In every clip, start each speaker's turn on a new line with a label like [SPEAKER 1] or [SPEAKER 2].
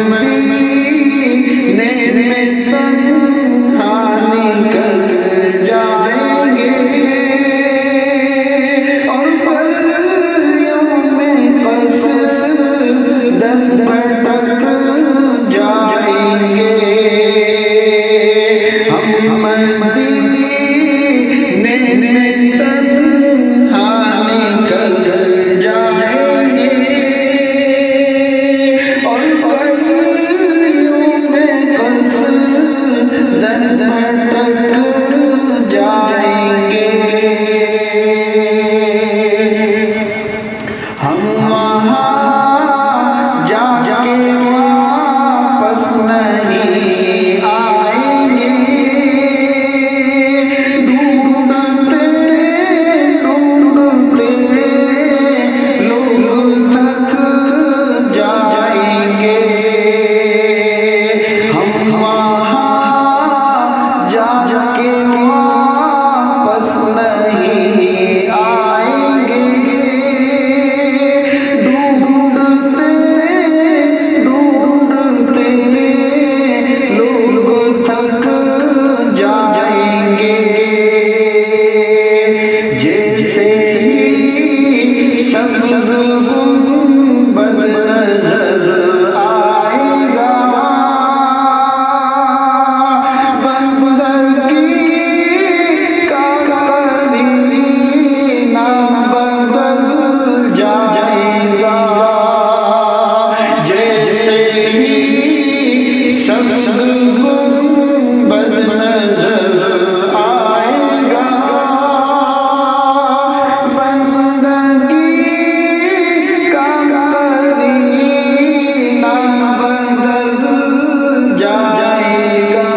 [SPEAKER 1] مدینے میں تنہا نکل جائیں گے اور گلیوں میں قصدن بھٹک جائیں گے ہم مدینے میں تنہا نکل جائیں گے اور گلیوں میں قصدن بھٹک جائیں گے ہم وہاں جا کے واپس نہیں آئیں گے ڈھونڈتے ڈھونڈتے لوگ تھک جائیں گے ہم وہاں جا کے واپس نہیں آئیں گے ڈھونڈتے ڈھونڈتے لوگ تھک جائیں گے جیسے ہی سبز گنبد نظر آئے گا بندگی کا قرینہ بدل جائے گا جیسے ہی سبز گنبد نظر آئے گا بندگی کا قرینہ بدل جائے گا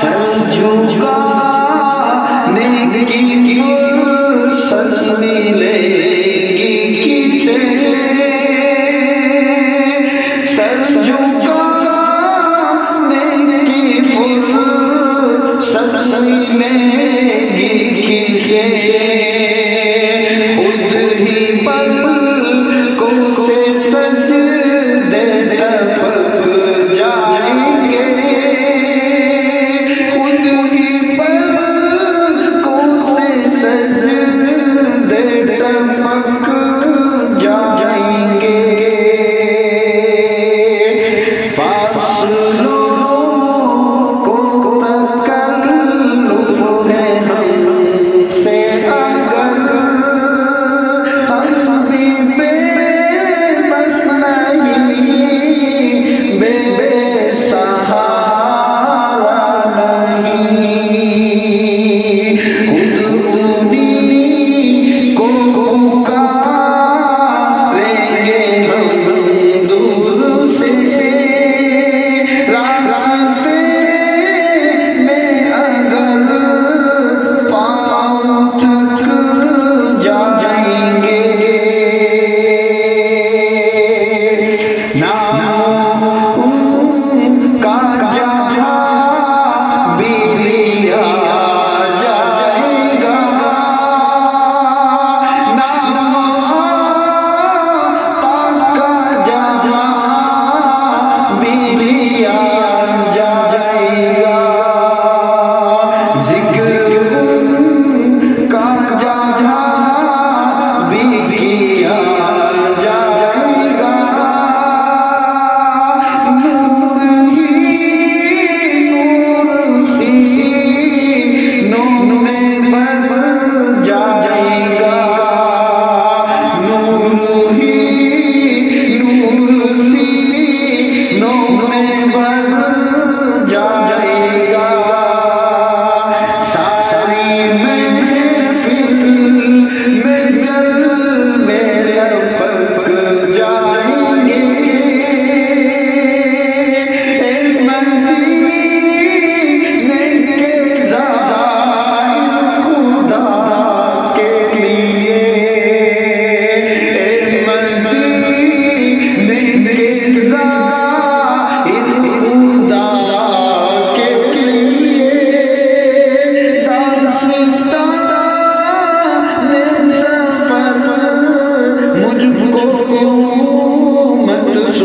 [SPEAKER 1] سر جھکانے کی فرصت ملے گی کسے سر جھکانے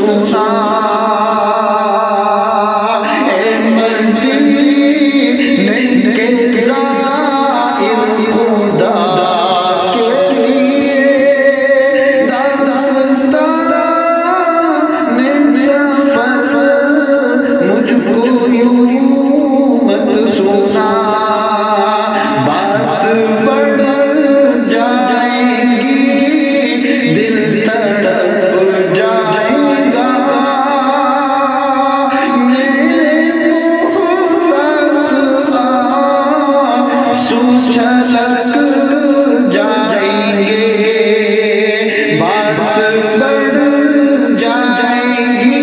[SPEAKER 1] سنا اے مدینے کے زائر خدا کے لیے داستان سفر مجھ کو یوں مت سنا بات بڑھ جائے گی دل تڑپ جائے گا میرے محبت آنسو چھلک جائیں گے بات بڑھ جائے گی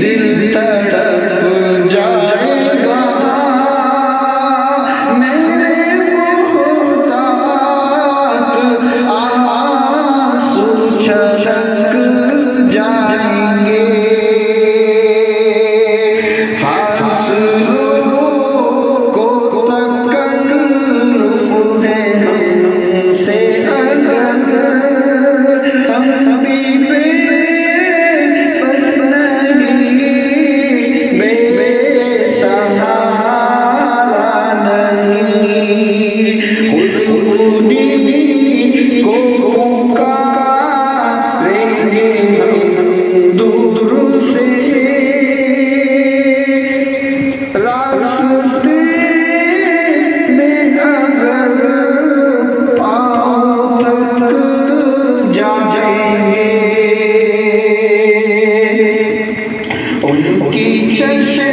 [SPEAKER 1] دل تڑپ جائے گا میرے محتاط آنسو چھلک جائیں گے فاصلوں کو تکلف ہے ہم سے اگر ہم بھی بے بس نہیں بے سہارا نہیں خود انہی کو پکاریں گے ہم دور سے راستے میں اگر پاؤں تک جائیں گے ان کی چشم